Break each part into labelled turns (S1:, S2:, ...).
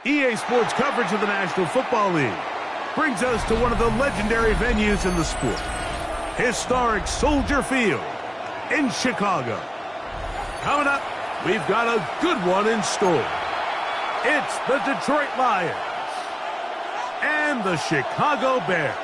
S1: EA Sports coverage of the National Football League brings us to one of the legendary venues in the sport. Historic Soldier Field in Chicago. Coming up, we've got a good one in store. It's the Detroit Lions and the Chicago Bears.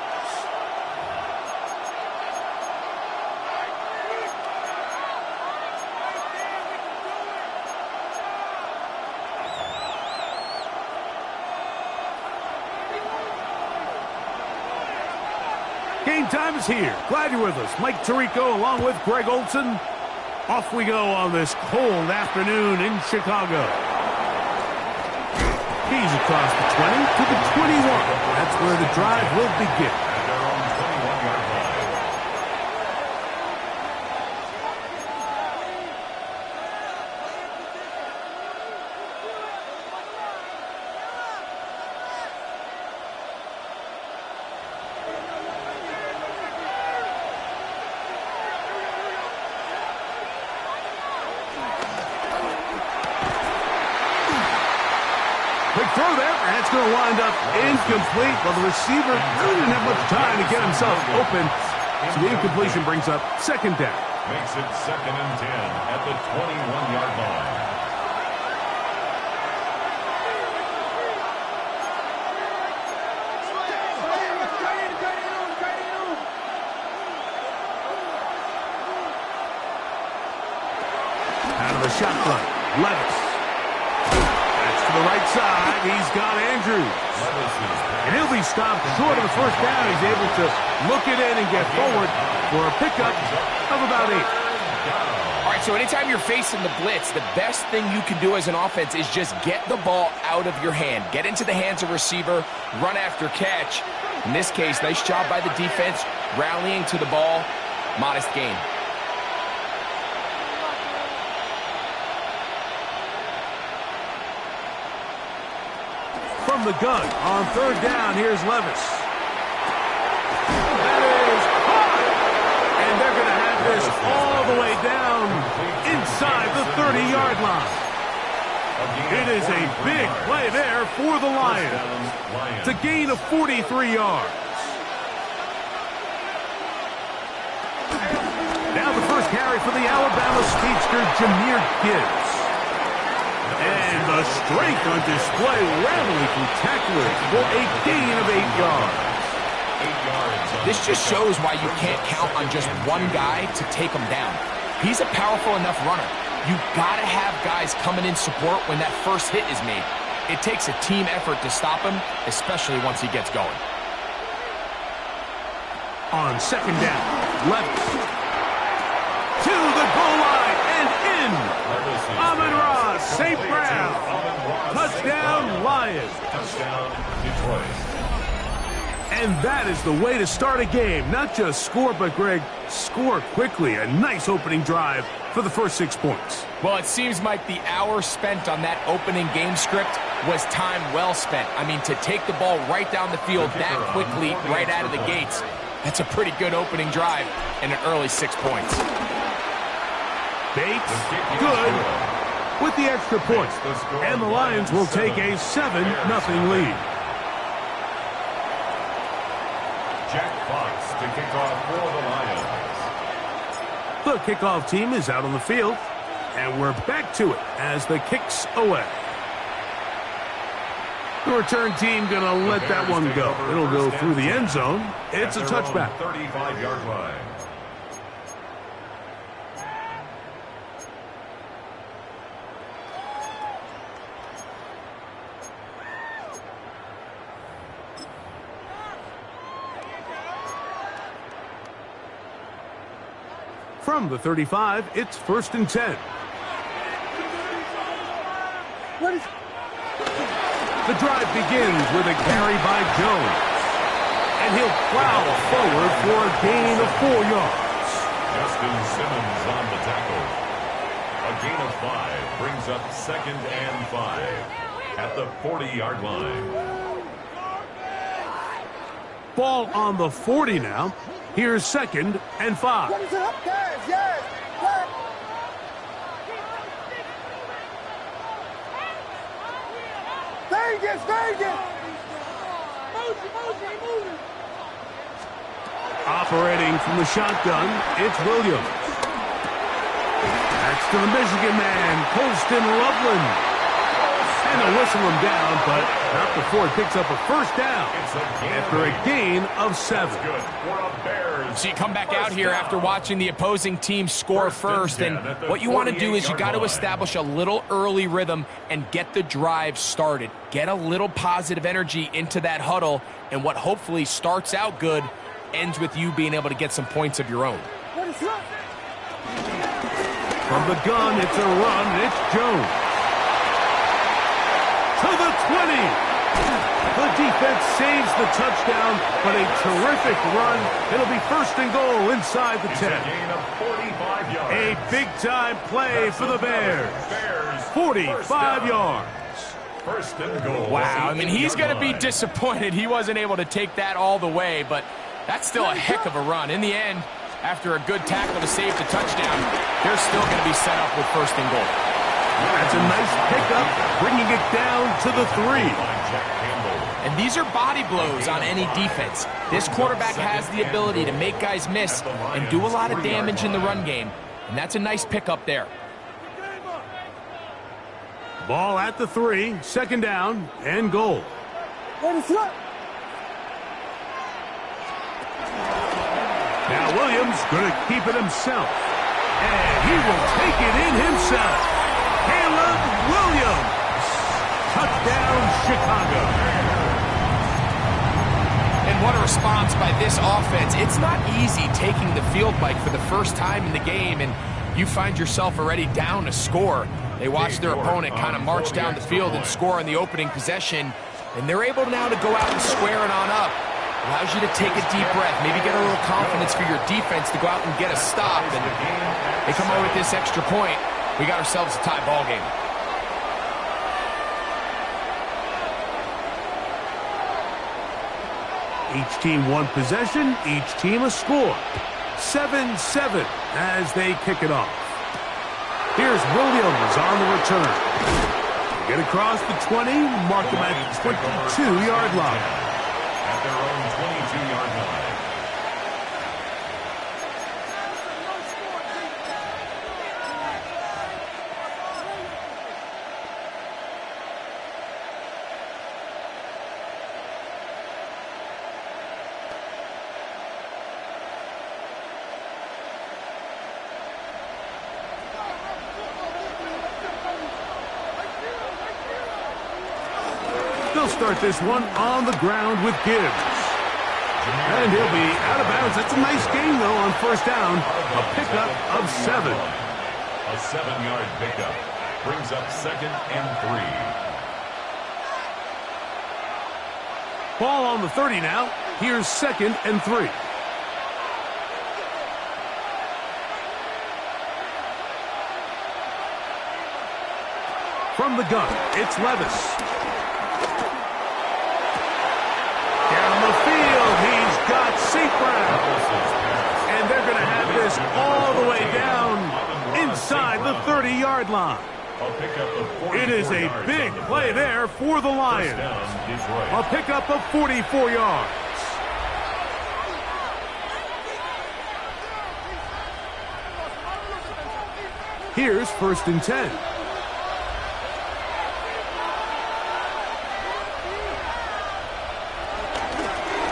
S1: Game time is here. Glad you're with us. Mike Tirico along with Greg Olson. Off we go on this cold afternoon in Chicago. He's across the 20 to the 21. That's where the drive will begin.
S2: At their own 21-yard line.
S1: Quick throw there, and it's going to wind up incomplete. Well, the receiver really didn't have much time to get himself open, so the incompletion brings up second down.
S2: Makes it 2nd and 10 at the 21-yard line.
S1: Out of the shotgun, Levis. To the right side, he's got Andrews. And he'll be stopped short of the first down. He's able to look it in and get forward for a pickup of about 8.
S3: All right, so anytime you're facing the blitz, the best thing you can do as an offense is just get the ball out of your hand. Get into the hands of receiver, run after catch. In this case, nice job by the defense, rallying to the ball, modest gain.
S1: From the gun on third down, here's Levis. That is high. And they're going to have this all the way down inside the 30-yard line. It is a big play there for the Lions. It's a gain of 43 yards. Now the first carry for the Alabama speedster, Jahmyr Gibbs. And the strength on display, rallying through tacklers for a gain of 8 yards.
S2: 8 yards.
S3: This just shows why you can't count on just one guy to take him down. He's a powerful enough runner. You've got to have guys coming in support when that first hit is made. It takes a team effort to stop him, especially once he gets going.
S1: On second down, Levis. To the goal line and in. Amon-Ra St. Brown. Touchdown, Lions.
S2: Touchdown, Detroit.
S1: And that is the way to start a game. Not just score, but, Greg, score quickly. A nice opening drive for the first 6 points.
S3: Well, it seems like the hour spent on that opening game script was time well spent. I mean, to take the ball right down the field that quickly, right out of the gates, that's a pretty good opening drive and an early 6 points.
S1: Bates, good, with the extra point. And the Lions will take a 7-0 lead.
S2: Jack Fox to kick off for the Lions.
S1: The kickoff team is out on the field, and we're back to it as the kick's away. The return team going to let that one go. It'll go through the end zone. It's a touchback.
S2: 35-yard line.
S1: From the 35, it's 1st and 10. The drive begins with a carry by Jones. And he'll plow forward for a gain of 4 yards.
S2: Justin Simmons on the tackle. A gain of 5 brings up 2nd and 5 at the 40-yard line.
S1: Ball on the 40 now. Here's 2nd and 5.
S4: What is it up, guys? Yes. What? Vegas, Vegas.
S1: Operating from the shotgun, it's Williams. That's to the Michigan man, Colston Loveland. And they'll whistle him down, but not before he picks up a first down after a gain of 7.
S3: So you come back out here after watching the opposing team score first, and what you want to do is you got to establish a little early rhythm and get the drive started. Get a little positive energy into that huddle, and what hopefully starts out good ends with you being able to get some points of your own.
S1: From the gun, it's a run, and it's Jones. To the 20. The defense saves the touchdown, but a terrific run. It'll be first and goal inside the 10. A big-time play for the Bears. 45 yards.
S2: First and goal.
S3: Wow, I mean, he's going to be disappointed he wasn't able to take that all the way, but that's still a heck of a run. In the end, after a good tackle to save the touchdown, they're still going to be set up with first and goal.
S1: That's a nice pickup, bringing it down to the 3.
S3: And these are body blows on any defense. This quarterback has the ability to make guys miss and do a lot of damage in the run game, and that's a nice pickup there.
S1: Ball at the 3, second down and goal. Now Williams going to keep it himself, and he will take it in himself. Caleb Williams. Touchdown, Chicago.
S3: And what a response by this offense. It's not easy taking the field, Mike, for the first time in the game, and you find yourself already down a score. They watch their opponent kind of march down the field and score in the opening possession, and they're able now to go out and square it on up. Allows you to take a deep breath, maybe get a little confidence for your defense to go out and get a stop, and they come away with this extra point. We got ourselves a tie ball game.
S1: Each team one possession, each team a score. 7-7 as they kick it off. Here's Williams on the return. Get across the 20, mark them at the 22-yard line.
S2: At their own 22-yard line.
S1: They'll start this one on the ground with Gibbs. And he'll be out of bounds. That's a nice gain, though, on first down. A pickup of 7.
S2: A 7-yard pickup brings up second and 3.
S1: Ball on the 30 now. Here's second and 3. From the gun, it's Levis. Down the field, he's got St. Brown. And they're going to have this all the way down inside the 30-yard line. It is a big play there for the Lions. A pickup of 44 yards. Here's first and 10.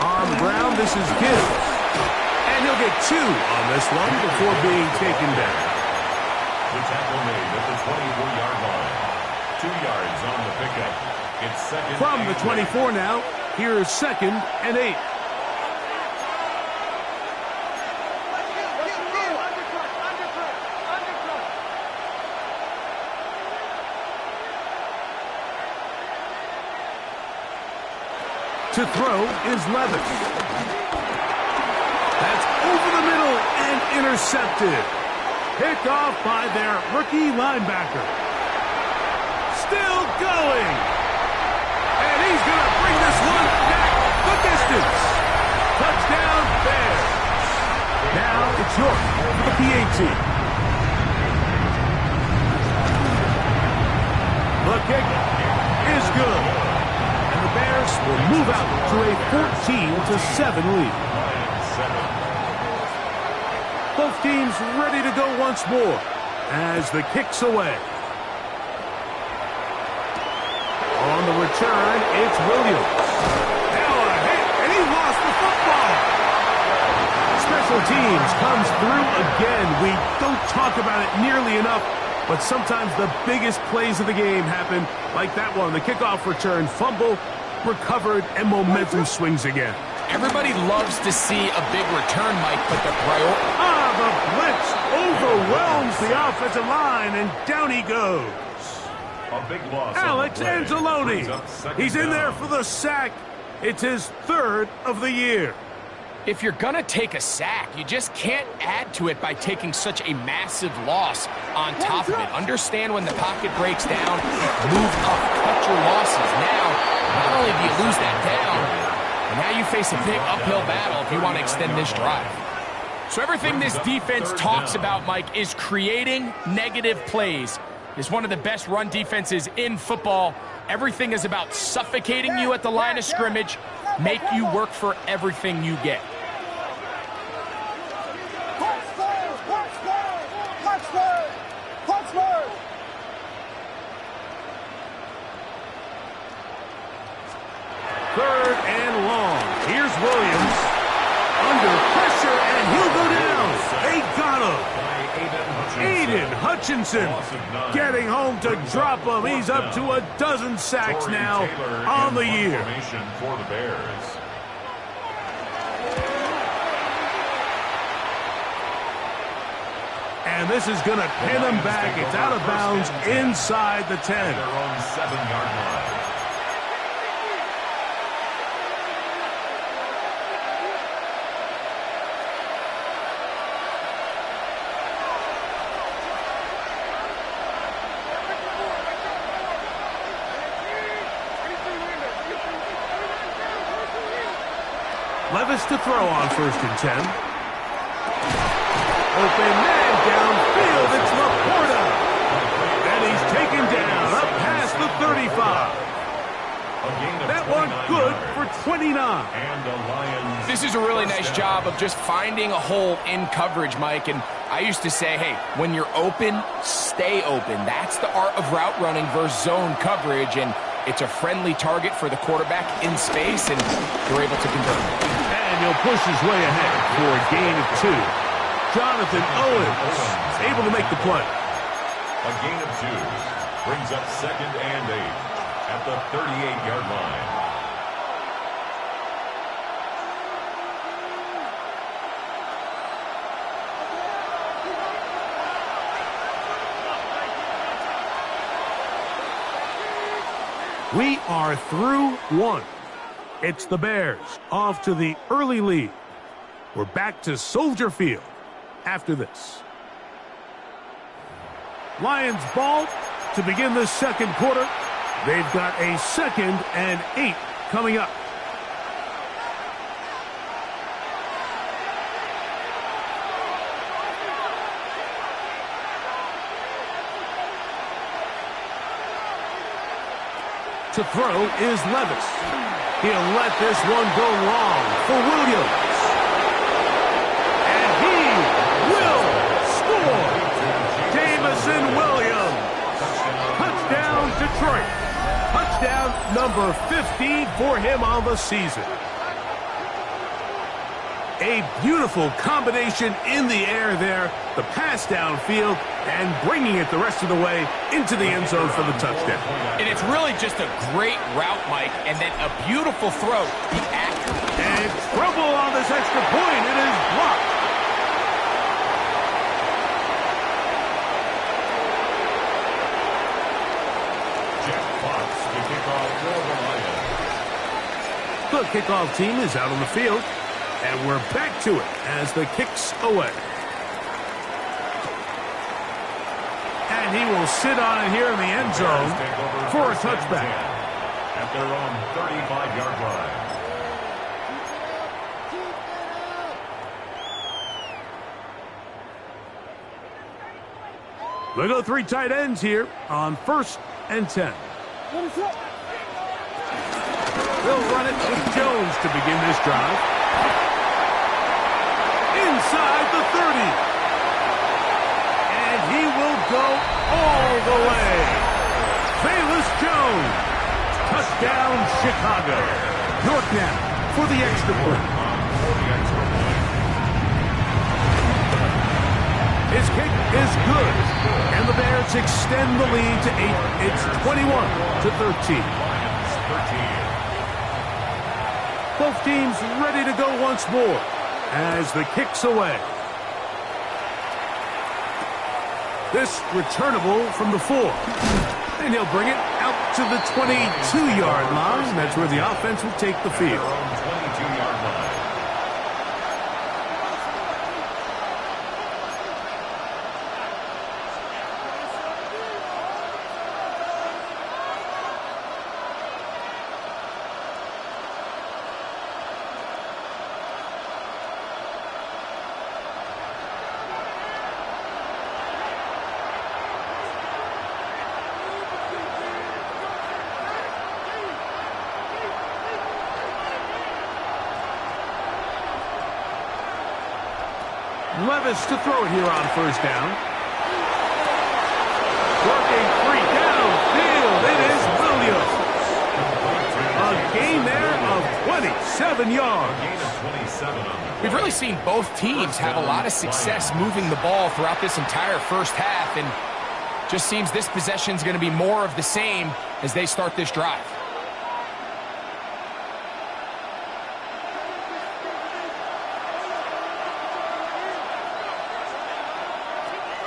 S1: On the ground, this is Gibbs. And he'll get 2 on this one before being taken down.
S2: The tackle made at the 24-yard line. 2 yards on the pickup. It's second.
S1: From the 24 now, here's second and 8. To throw is Levis. That's over the middle and intercepted. Picked off by their rookie linebacker. Still going. And he's going to bring this one back the distance. Touchdown Bears. Now it's York for the PAT. The kick is good. Bears will move out to a 14-7 lead. Both teams ready to go once more as the kick's away. On the return, it's Williams. Now a hit, and he lost the football. Special teams comes through again. We don't talk about it nearly enough, but sometimes the biggest plays of the game happen like that one. The kickoff return, fumble, recovered, and momentum swings again.
S3: Everybody loves to see a big return, Mike, but the priority...
S1: The blitz overwhelms the offensive line, and down he goes.
S2: A big loss.
S1: Alex Anzalone. He's in there for the sack. It's his third of the year.
S3: If you're going to take a sack, you just can't add to it by taking such a massive loss on top of it. Understand when the pocket breaks down, move up, cut your losses. Now, not only do you lose that down, but now you face a big uphill battle if you want to extend this drive. So everything this defense talks about, Mike, is creating negative plays. It's one of the best run defenses in football. Everything is about suffocating you at the line of scrimmage, make you work for everything you get.
S1: Third and long. Here's Williams. Under pressure, and he'll go down. They got him. Aiden Hutchinson getting home to drop him. He's up to a dozen sacks now on the year.
S2: For the Bears.
S1: And this is going to pin him back. It's out of bounds inside the 10.
S2: Their own 7-yard line.
S1: Levis to throw on 1st and 10. Open man downfield. It's Laporta. And he's taken down up past the 35. That one good for 29.
S2: And the Lions.
S3: This is a really nice job of just finding a hole in coverage, Mike. And I used to say, hey, when you're open, stay open. That's the art of route running versus zone coverage. And it's a friendly target for the quarterback in space, and they're able to convert.
S1: And he'll push his way ahead for a gain of 2. Jonathan Owens able to make the play.
S2: A gain of 2 brings up 2nd and 8 at the 38-yard line.
S1: We are through 1. It's the Bears off to the early lead. We're back to Soldier Field after this. Lions ball to begin the second quarter. They've got a 2nd and 8 coming up. To throw is Levis. He'll let this one go long for Williams. And he will score. Davison Williams. Touchdown, Detroit. Touchdown number 15 for him on the season. A beautiful combination in the air there. The pass downfield and bringing it the rest of the way into the end zone for the touchdown.
S3: And it's really just a great route, Mike, and then a beautiful throw. The accuracy.
S1: And trouble on this extra point. It is blocked.
S2: Jeff Fox to kick off for the Lions.
S1: The kickoff team is out on the field, and we're back to it as the kick's away. And he will sit on it here in the end zone for a touchback.
S2: At their own 35-yard line.
S1: We go 3 tight ends here on 1st and 10. They'll run it with Jones to begin this drive. Inside the 30. And he will go all the way. Velus Jones. Touchdown, Chicago. York now for the extra point. His kick is good. And the Bears extend the lead to 8. It's 21-13. Both teams ready to go once more as the kick's away. This returnable from the 4. And he'll bring it out to the 22-yard line. That's where the offense will take the field.
S2: 22-yard line.
S1: Levis to throw it here on first down. Working free downfield. It is Williams. A gain there of 27 yards.
S3: We've really seen both teams have a lot of success moving the ball throughout this entire first half, and just seems this possession is going to be more of the same as they start this drive.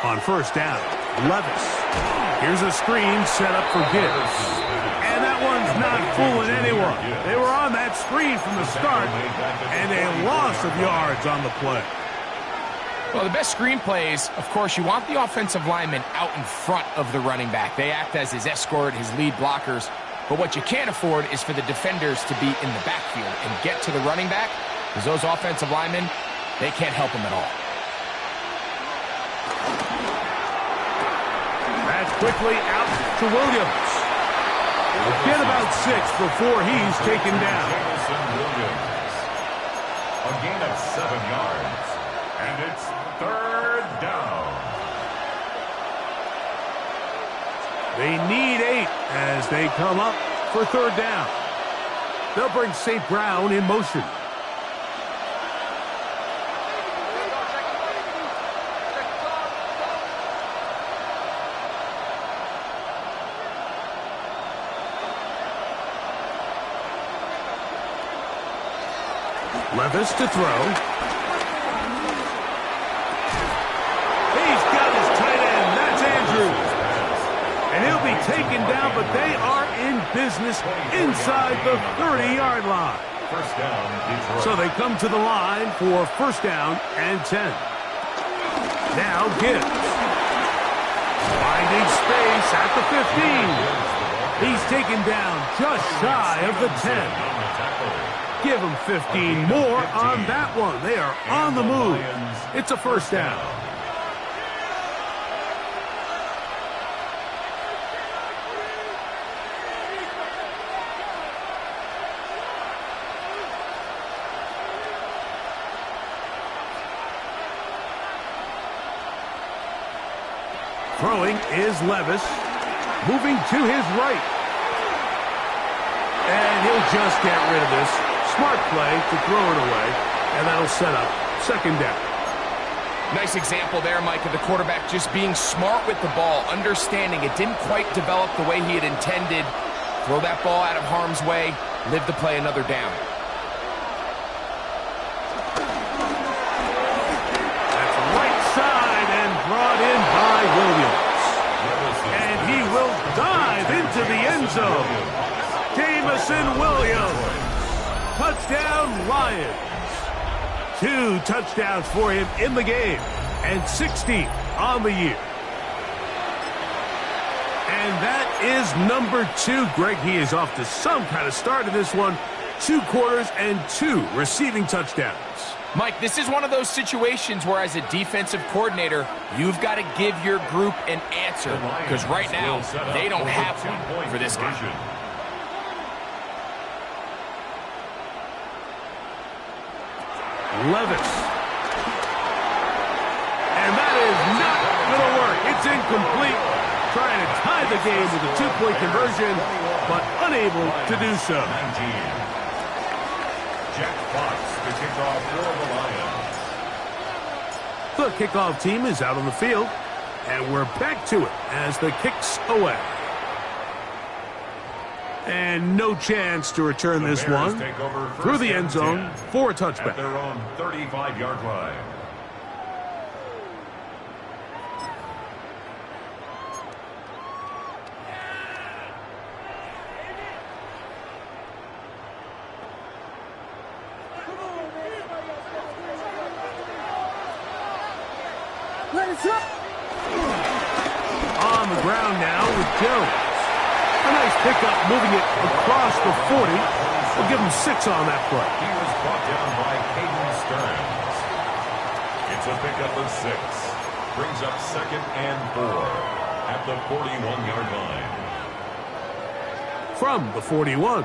S1: On first down, Levis. Here's a screen set up for Gibbs. And that one's not fooling anyone. They were on that screen from the start, and a loss of yards on the play.
S3: Well, the best screen plays, of course, you want the offensive lineman out in front of the running back. They act as his escort, his lead blockers. But what you can't afford is for the defenders to be in the backfield and get to the running back, because those offensive linemen, they can't help him at all.
S1: That's quickly out to Williams. We'll get about 6 before he's taken down.
S2: Jameson Williams. A gain of 7 yards. And it's third down.
S1: They need 8 as they come up for third down. They'll bring St. Brown in motion. Levis to throw. He's got his tight end. That's Andrews. And he'll be taken down, but they are in business inside the 30-yard line.
S2: First down, Detroit.
S1: So they come to the line for first down and 10. Now Gibbs. Finding space at the 15. He's taken down just shy of the 10. Give them 15 more on that one. They are on the move. It's a first down. Throwing is Levis. Moving to his right. And he'll just get rid of this. Smart play to throw it away, and that'll set up second down.
S3: Nice example there, Mike, of the quarterback just being smart with the ball, understanding it didn't quite develop the way he had intended. Throw that ball out of harm's way, live to play another down.
S1: That's right side and brought in by Williams. And he will dive into the end zone. Jameson Williams. Touchdown, Lions. 2 touchdowns for him in the game, and 16 on the year. And that is number 2. Greg, he is off to some kind of start in this one. 2 quarters and 2 receiving touchdowns.
S3: Mike, this is one of those situations where as a defensive coordinator, you've got to give your group an answer, because right now, they don't have one for this guy.
S1: Levis. And that is not going to work. It's incomplete. Trying to tie the game with a two-point conversion, but unable to do so.
S2: 19. Jack Fox to kick off for the Lions.
S1: The kickoff team is out on the field, and we're back to it as the kick's away. And no chance to return this one through the end zone for a touchback.
S2: At their own 35-yard line.
S1: On the ground now with Jones. A nice pickup moving it across the 40. We'll give him 6 on that play.
S2: He was brought down by Caden Stearns. It's a pickup of 6. Brings up 2nd and 4 at the 41-yard line.
S1: From the 41,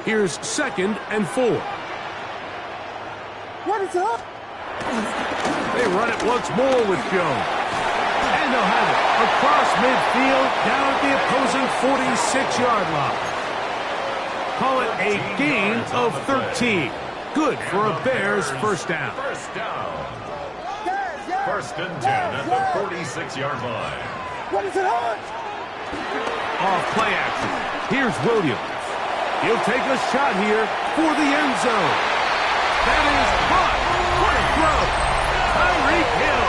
S1: here's 2nd and 4.
S4: What is up?
S1: They run it once more with Jones. And they'll have it across midfield down at the opposing 46-yard line. Call it a gain of 13. Good for a Bears first down.
S2: First down.
S4: Yes, yes.
S2: 1st and 10 at the 46-yard line.
S4: What is it on?
S1: Off play action. Here's Williams. He'll take a shot here for the end zone. That is caught. What a throw. Tyreek Hill.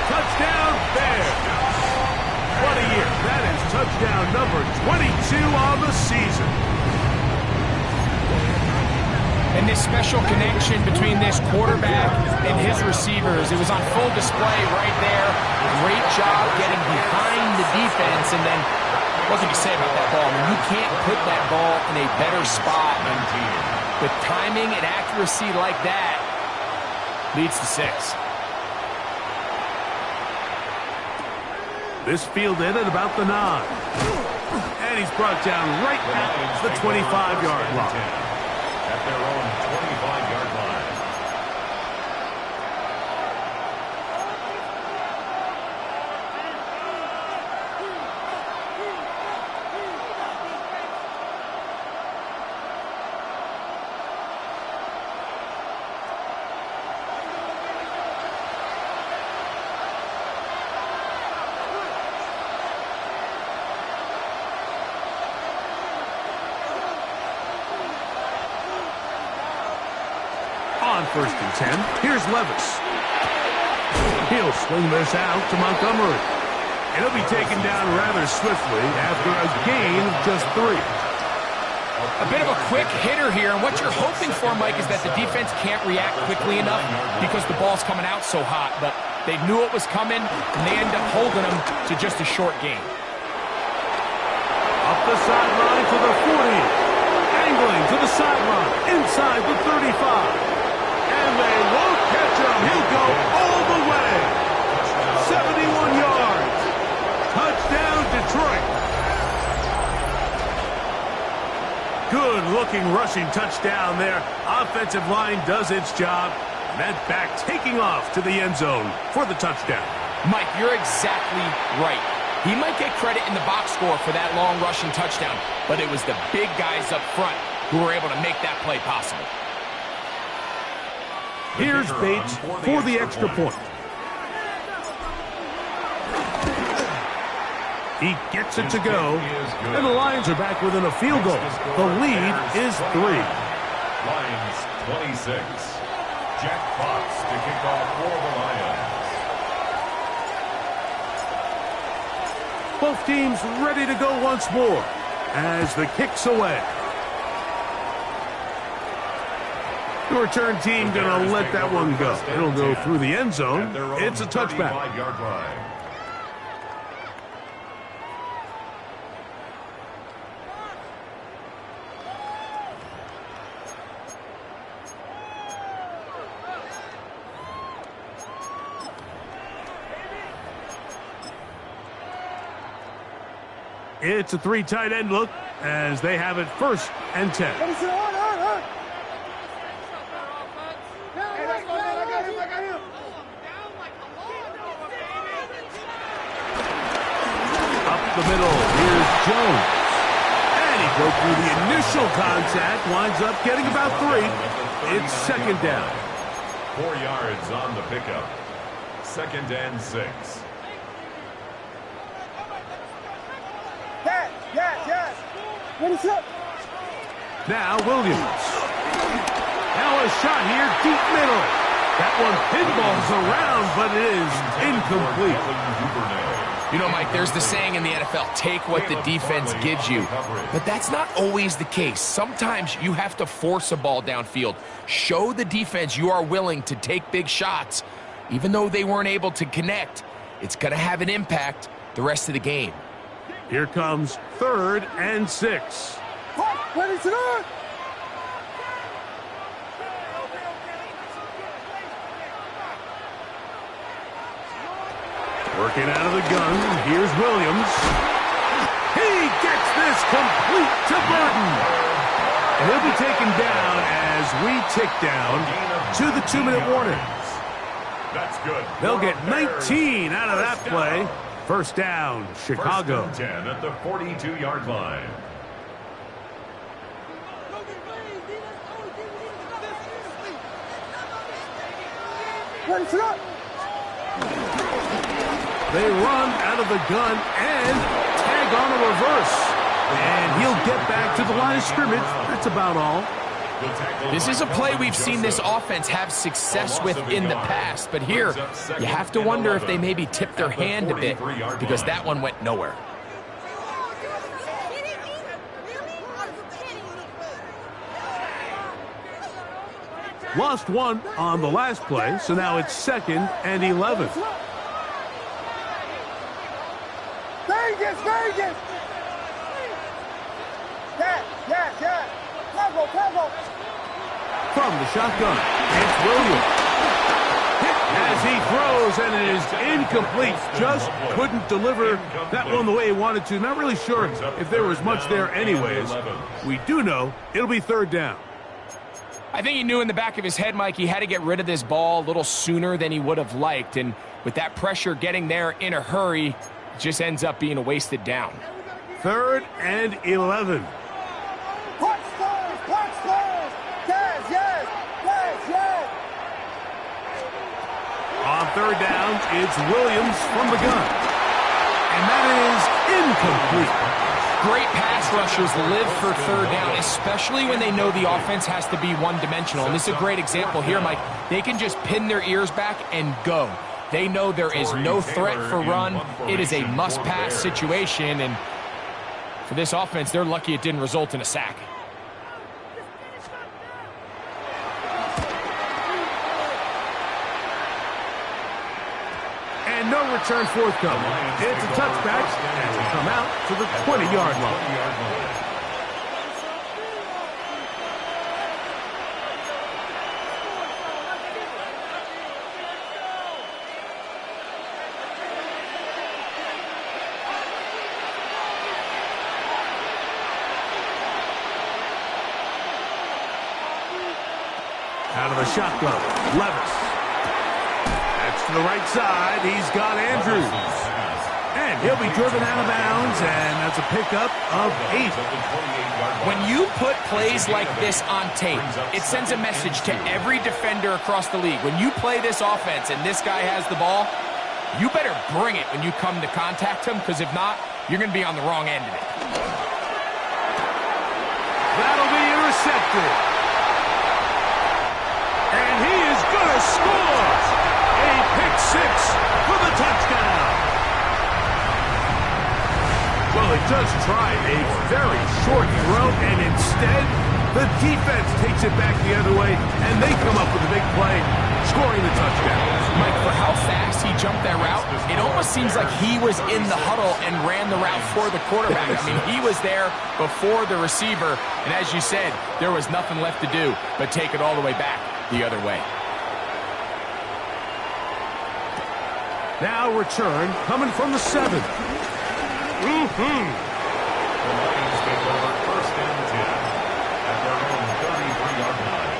S1: Touchdown, Bears. What a year. That is touchdown number 22 on the season.
S3: And this special connection between this quarterback and his receivers, it was on full display right there. Great job getting behind the defense, and then what can you say about that ball? I mean, you can't put that ball in a better spot.
S2: 19.
S3: With timing and accuracy like that, leads to 6.
S1: This fielded at about the 9. And he's brought down right at the 25-yard line.
S2: At their own 25-yard line.
S1: On 1st and 10, here's Levis. He'll swing this out to Montgomery. And he'll be taken down rather swiftly after a gain of just 3.
S3: A bit of a quick hitter here, and what you're hoping for, Mike, is that the defense can't react quickly enough because the ball's coming out so hot. But they knew it was coming, and they end up holding them to just a short gain.
S1: Up the sideline to the 40. Angling to the sideline, inside the 35. And they won't catch him. He'll go all the way. 71 yards. Touchdown, Detroit. Good-looking rushing touchdown there. Offensive line does its job. And that back taking off to the end zone for the touchdown.
S3: Mike, you're exactly right. He might get credit in the box score for that long rushing touchdown, but it was the big guys up front who were able to make that play possible.
S1: Here's Bates for the extra point. He gets it to go, and the Lions are back within a field goal. The lead is 3.
S2: Lions 26. Jack Fox to kick off for the Lions.
S1: Both teams ready to go once more as the kick's away. The return team going to let that one go. It'll go through the end zone. It's a touchback.
S2: 35-yard line.
S1: It's a 3 tight end look as they have it 1st and 10.
S4: What is it on?
S1: the middle. Here's Jones. And he broke through the initial contact. Winds up getting about 3. It's second down.
S2: 4 yards on the pickup. 2nd and 6.
S4: Yes. What is up?
S1: Now Williams. Now a shot here, deep middle. That one pinballs around, but it is incomplete.
S3: You know, Mike, there's the saying in the NFL, take what the defense gives you. But that's not always the case. Sometimes you have to force a ball downfield. Show the defense you are willing to take big shots. Even though they weren't able to connect, it's going to have an impact the rest of the game.
S1: Here comes 3rd and 6.
S4: What is it on?
S1: Working out of the gun, here's Williams. He gets this complete to Burton. And he'll be taken down as we tick down to the 2-minute warning.
S2: That's good.
S1: They'll get 19 out of that play. First down, Chicago.
S2: 1st and 10 at the 42-yard line.
S4: What is it on?
S1: They run out of the gun and tag on a reverse. And he'll get back to the line of scrimmage. That's about all.
S3: This is a play we've seen this offense have success with in the past. But here, you have to wonder if they maybe tipped their hand a bit because that one went nowhere.
S1: Lost one on the last play, so now it's 2nd and 11.
S4: Vegas! Yes. Cover.
S1: From the shotgun, it's Williams. Hit as he throws, and it is incomplete. Just couldn't deliver that one the way he wanted to. Not really sure if there was much there anyways. We do know it'll be 3rd down.
S3: I think he knew in the back of his head, Mike, he had to get rid of this ball a little sooner than he would have liked. And with that pressure getting there in a hurry, it just ends up being a wasted down.
S1: 3rd and 11.
S4: Punch stars! Yes!
S1: On 3rd down, it's Williams from the gun. And that is incomplete.
S3: Great pass rushers live for 3rd down, especially when they know the offense has to be one-dimensional. And this is a great example here, Mike. They can just pin their ears back and go. They know there is no threat for run. It is a must-pass situation. And for this offense, they're lucky it didn't result in a sack.
S1: And no return forthcoming. It's a touchback, and will come out to the 20-yard line. Out of the shotgun, Levis. To the right side, he's got Andrews. And he'll be driven out of bounds, and that's a pickup of 8.
S3: When you put plays like this on tape, it sends a message to every defender across the league. When you play this offense and this guy has the ball, you better bring it when you come to contact him, because if not, you're going to be on the wrong end of it.
S1: That'll be intercepted. And he is going to score. A pick 6 for the touchdown. Well, he does try a very short throw, and instead, the defense takes it back the other way, and they come up with a big play, scoring the touchdown.
S3: Mike, for how fast he jumped that route, it almost seems like he was in the huddle and ran the route for the quarterback. I mean, he was there before the receiver, and as you said, there was nothing left to do but take it all the way back the other way.
S1: Now return coming from the 7.
S2: The Lions take over 1st and 10 at their own 33-yard line.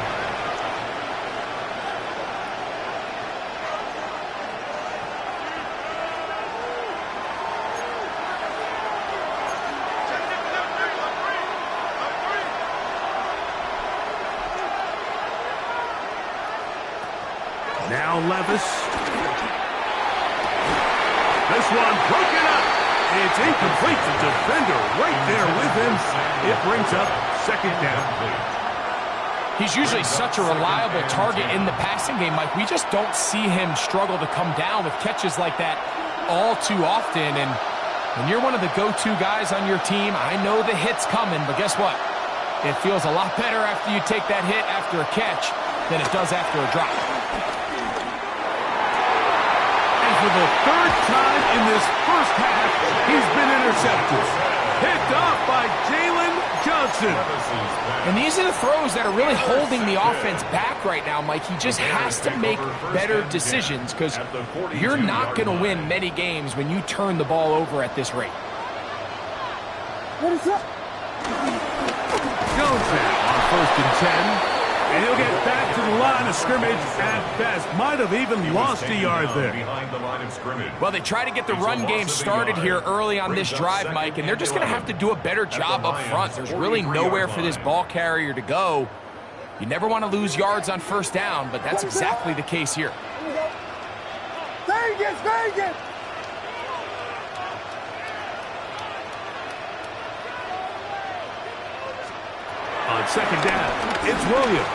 S1: Now Levis. This one broken up. It's incomplete. The defender right there with him. It brings up second down.
S3: He's usually such a reliable target in the passing game, Mike. We just don't see him struggle to come down with catches like that all too often. And when you're one of the go-to guys on your team, I know the hit's coming, but guess what? It feels a lot better after you take that hit after a catch than it does after a drop.
S1: And for the third time in this first half, he's been intercepted. Picked off by Jalen Johnson.
S3: And these are the throws that are really holding the offense back right now, Mike. He just has to make better decisions because you're not going to win many games when you turn the ball over at this rate.
S4: What is up?
S1: Jones now on 1st and 10. And he'll get back to the line of scrimmage at best. Might have even lost a yard there.
S2: Behind the line of scrimmage.
S3: Well, they try to get the run game started here early on this drive, Mike, and they're just going to have to do a better job up front. There's really nowhere for this ball carrier to go. You never want to lose yards on first down, but that's exactly the case here.
S4: Vegas, Vegas!
S1: On second down, it's Williams.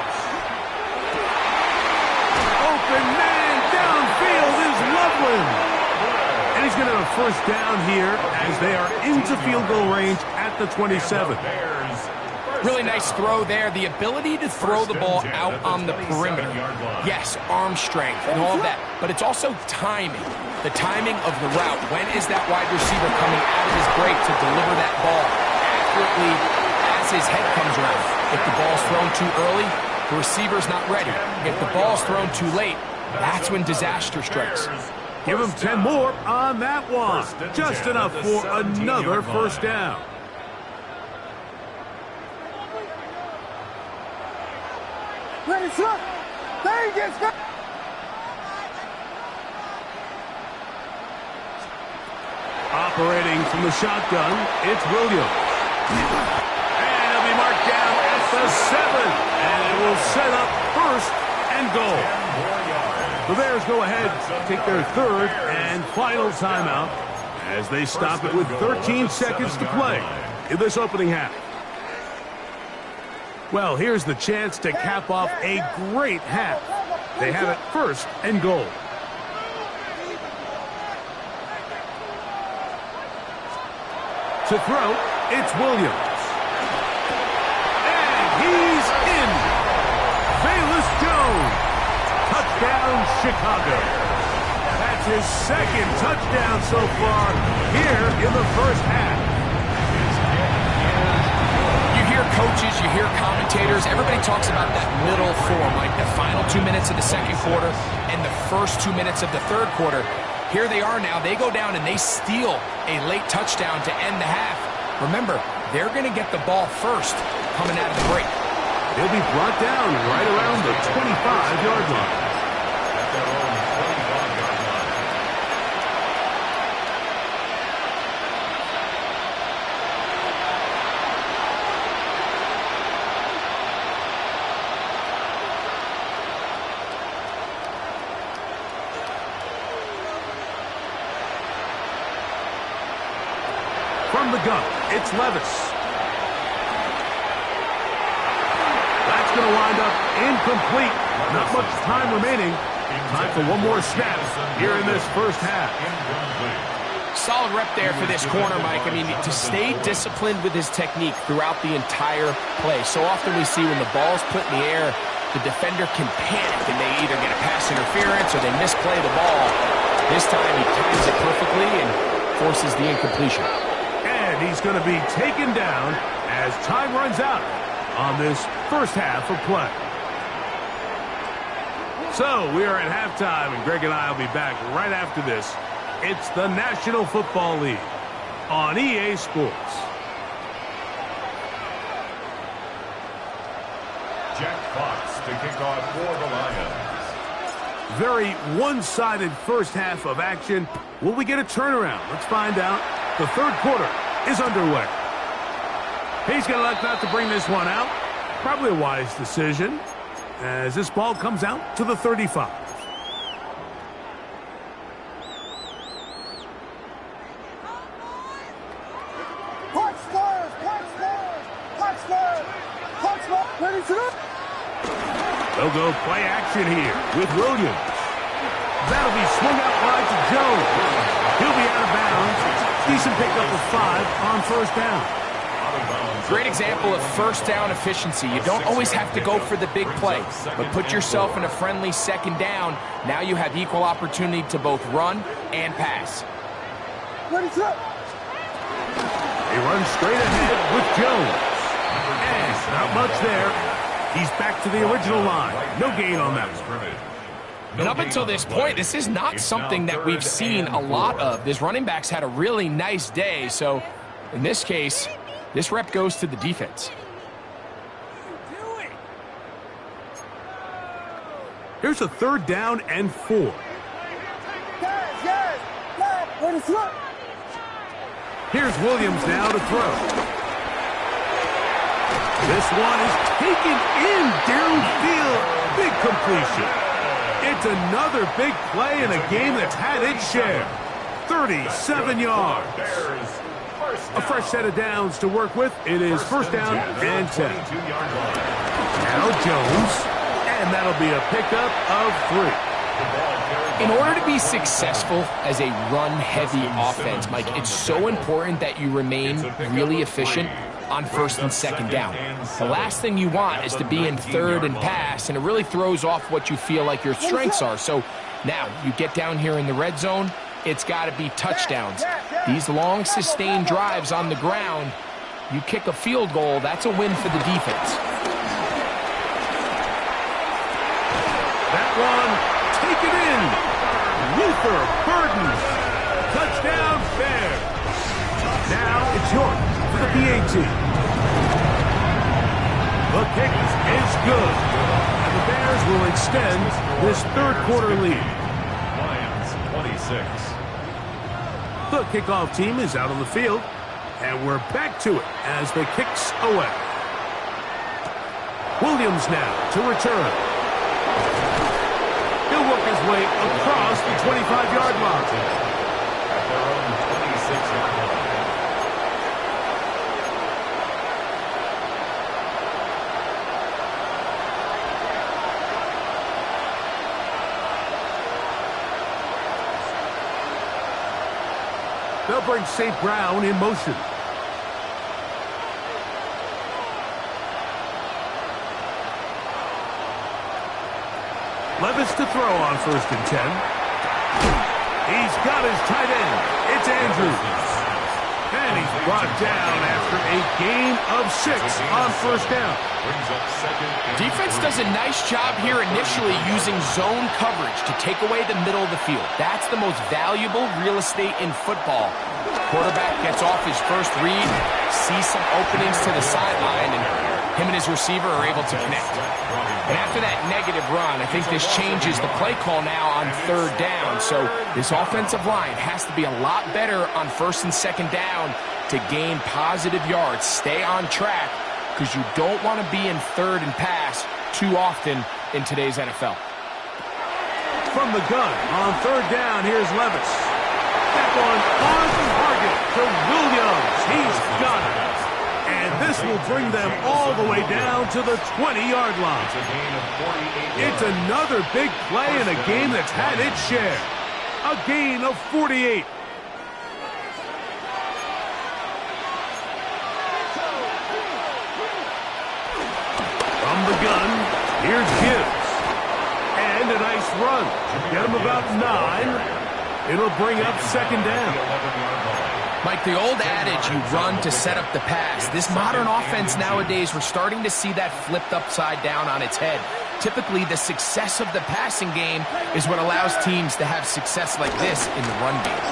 S1: Open man downfield is Loveland. And he's going to have a first down here as they are into field goal range at the 27.
S3: Really nice throw there. The ability to throw the ball out on the perimeter. Yes, arm strength and all of that, but it's also timing. The timing of the route. When is that wide receiver coming out of his break to deliver that ball accurately as his head comes around? If the ball's thrown too early, the receiver's not ready. If the ball's thrown too late, that's when disaster strikes.
S1: Give him 10 more on that one. Just enough for another first down.
S4: Ready, shot! Vegas, Vegas!
S1: Operating from the shotgun, it's Williams. And he'll be marked down at the 7. And it will set up 1st and goal. The Bears go ahead, take their 3rd and final timeout as they stop it with 13 seconds to play in this opening half. Well, here's the chance to cap off a great half. They have it 1st and goal. To throw, it's Williams. And he's in. Velus Jones. Touchdown, Chicago. That's his 2nd touchdown so far here in the first half.
S3: You hear coaches, you hear commentators, everybody talks about that middle 4, like the final 2 minutes of the 2nd quarter and the first 2 minutes of the 3rd quarter. Here they are now. They go down and they steal a late touchdown to end the half. Remember, they're going to get the ball first coming out of the break.
S1: He'll be brought down right around the 25-yard line.
S2: At their own 25-yard line.
S1: From the gun, it's Levis. That's going to wind up incomplete. Not much time remaining. Time for one more snap here in this first half.
S3: Solid rep there for this corner, Mike. I mean, to stay disciplined with his technique throughout the entire play. So often we see when the ball's put in the air, the defender can panic and they either get a pass interference or they misplay the ball. This time he times it perfectly and forces the incompletion.
S1: And he's going to be taken down as time runs out on this first half of play. So we are at halftime, and Greg and I will be back right after this. It's the National Football League on EA Sports.
S2: Jack Fox to kick off for the Lions.
S1: Very one-sided first half of action. Will we get a turnaround? Let's find out. The 3rd quarter is underway. He's going to elect not to bring this one out. Probably a wise decision as this ball comes out to the 35. They'll go play action here with Williams. That'll be swung out wide to Jones. He'll be out of bounds. Decent pickup of 5 on first down.
S3: Great example of first down efficiency. You don't always have to go for the big play, but put yourself in a friendly second down. Now you have equal opportunity to both run and pass.
S1: He runs straight ahead with Jones. And not much there. He's back to the original line. No gain on that one.
S3: And up until this point, this is not something that we've seen a lot of. This running back's had a really nice day, so in this case, this rep goes to the defense.
S1: Here's a 3rd down and 4. Here's Williams now to throw. This one is taken in downfield. Big completion. It's another big play in a game that's had its share. 37 yards. A fresh set of downs to work with. It is first down and 10. Now Jones, and that'll be a pickup of 3.
S3: In order to be successful as a run-heavy offense, Mike, it's so important that you remain really efficient on first and second down. The last thing you want is to be in 3rd and pass, and it really throws off what you feel like your strengths are. So now you get down here in the red zone, it's got to be touchdowns. These long sustained drives on the ground, you kick a field goal, that's a win for the defense.
S1: That one, take it in. Luther Burden. Touchdown, Bears. Now it's York for the PAT. The kick is good. And the Bears will extend this 3rd quarter lead.
S2: Lions 26.
S1: The kickoff team is out on the field, and we're back to it as the kick's away. Williams now to return. He'll work his way across the 25-yard line.
S2: At their own 26-yard line.
S1: They'll bring St. Brown in motion. Levis to throw on first and 10. He's got his tight end. It's Andrews. And he's brought down after a gain of 6 on first down.
S3: Defense does a nice job here initially using zone coverage to take away the middle of the field. That's the most valuable real estate in football. Quarterback gets off his first read, sees some openings to the sideline, and him and his receiver are able to connect. And after that negative run, I think this changes the play call now on 3rd down. So this offensive line has to be a lot better on first and second down to gain positive yards. Stay on track because you don't want to be in 3rd and pass too often in today's NFL.
S1: From the gun on 3rd down, here's Levis. That one on target to Williams. He's got it. And this will bring them all the way down to the 20-yard line. It's another big play in a game that's had its share. A gain of 48. From the gun, here's Gibbs. And a nice run. Get him about 9. It'll bring up second down.
S3: Mike, the old adage, you run to set up the pass. This modern offense nowadays, we're starting to see that flipped upside down on its head. Typically, the success of the passing game is what allows teams to have success like this in the run game.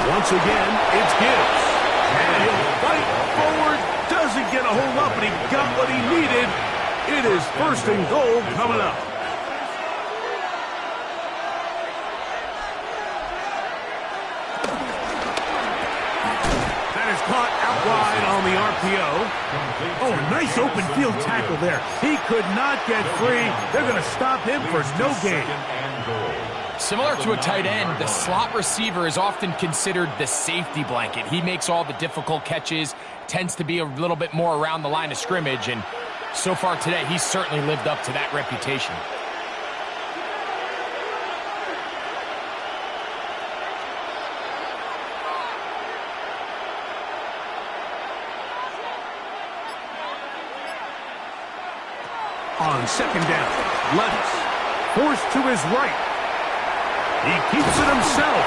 S1: Once again, it's Gibbs. And he'll fight forward. Doesn't get a hold up, but he got what he needed. It is first and goal coming up. Caught out wide on the RPO. Oh, nice open field tackle there. He could not get free. They're going to stop him for no gain.
S3: Similar to a tight end, the slot receiver is often considered the safety blanket. He makes all the difficult catches, tends to be a little bit more around the line of scrimmage, and So far today, he's certainly lived up to that reputation.
S1: On second down, Levis forced to his right. He keeps it himself.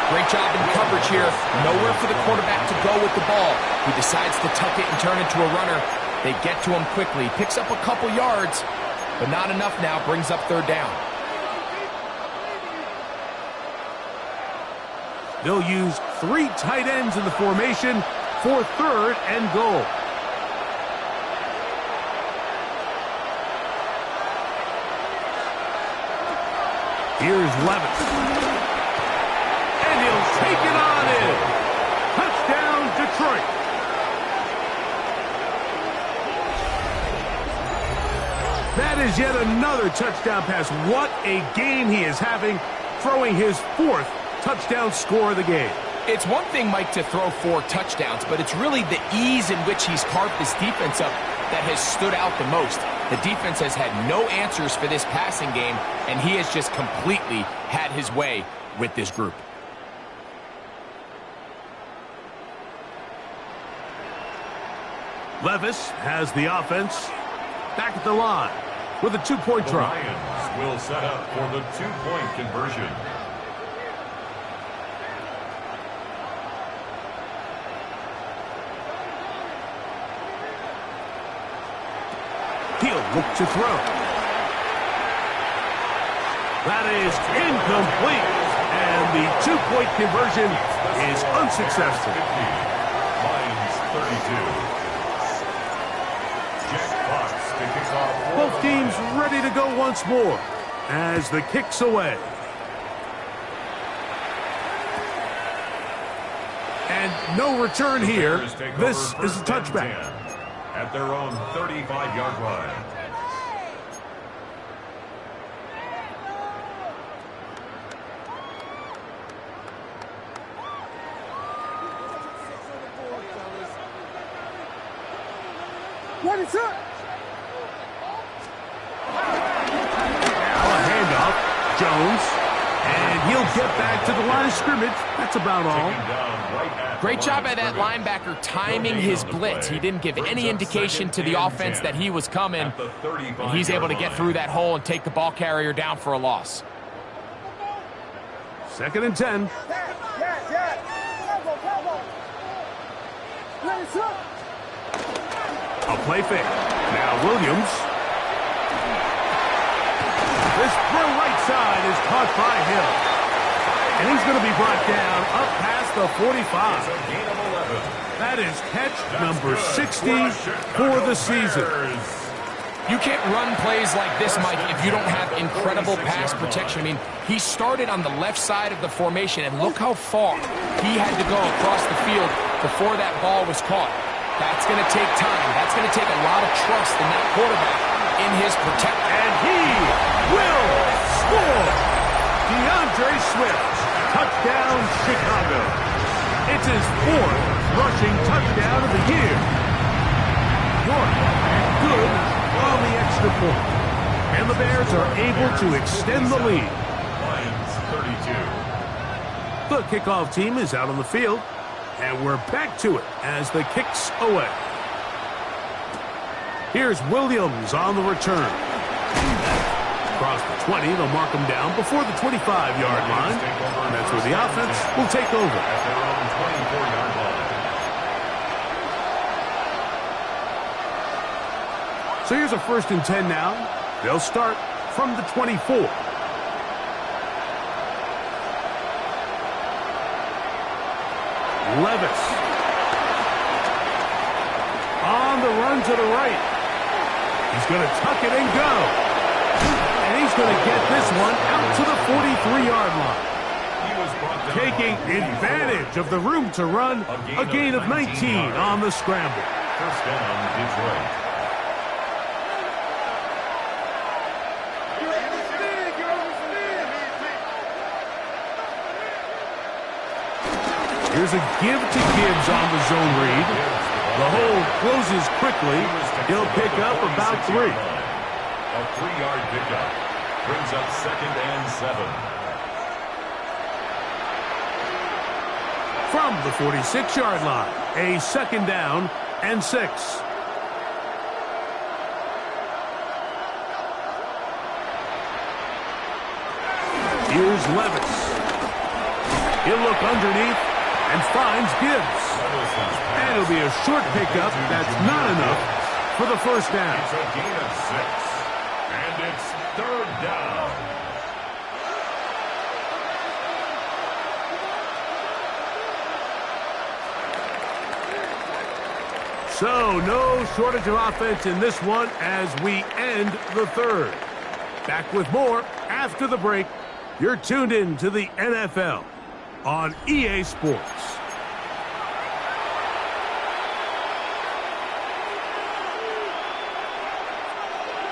S3: Great job in coverage here. Nowhere for the quarterback to go with the ball. He decides to tuck it and turn into a runner. They get to him quickly. Picks up a couple yards, but not enough now. Brings up third down.
S1: They'll use 3 tight ends in the formation for third and goal. Here's Levis. And he'll take it on in. Touchdown, Detroit. That is yet another touchdown pass. What a game he is having, throwing his 4th touchdown score of the game.
S3: It's one thing, Mike, to throw 4 touchdowns, but it's really the ease in which he's carved this defense up that has stood out the most. The defense has had no answers for this passing game, and he has just completely had his way with this group.
S1: Levis has the offense back at the line with a 2-point try.
S2: The Lions will set up for the 2-point conversion.
S1: He'll look to throw. That is incomplete. And the 2-point conversion is unsuccessful.
S2: 50. Lions 32. Jack Fox to kick off.
S1: Both teams ready to go once more as the kick's away. And no return here. This is a touchback.
S2: At their own 35-yard line.
S4: What is up?
S1: Now a handoff. Jones. And he'll get back to the line of scrimmage. That's about all.
S3: Great job by that linebacker timing his blitz. He didn't give any indication to the offense that he was coming, and he's able to get through that hole and take the ball carrier down for a loss.
S1: 2nd and 10. A play fake. Now Williams. This throw right side is caught by Hill. And he's going to be brought down up past the 45. That is catch number 60 for the season.
S3: You can't run plays like this, Mike, if you don't have incredible pass protection. I mean, he started on the left side of the formation, and look how far he had to go across the field before that ball was caught. That's going to take time. That's going to take a lot of trust in that quarterback in his protection.
S1: And he will score. DeAndre Swift, touchdown Chicago. It's his 4th rushing touchdown of the year. York and good on the extra point. And the Bears are able to extend the lead.
S2: Lions 32.
S1: The kickoff team is out on the field. And we're back to it as the kick's away. Here's Williams on the return. Across the 20, they'll mark him down before the 25-yard line. And that's where the offense will take over.
S2: At their own 24-yard line.
S1: So here's a 1st and 10 now. They'll start from the 24. Levis. On the run to the right. He's going to tuck it and go. And he's going to get this one out to the 43-yard line. Taking advantage of the room to run. A gain of 19 on the scramble.
S2: First down, Detroit.
S1: Here's a give to Gibbs on the zone read. The hold closes quickly. He'll pick up about 3.
S2: A 3-yard pickup brings up 2nd and 7.
S1: From the 46-yard line, a 2nd down and 6. Here's Levis. He'll look underneath and finds Gibbs. And it'll be a short pickup. That's not enough for the first down.
S2: It's a gain of 6. And it's 3rd down.
S1: So, no shortage of offense in this one as we end the third. Back with more after the break. You're tuned in to the NFL on EA Sports.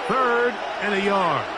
S1: 3rd and a yard.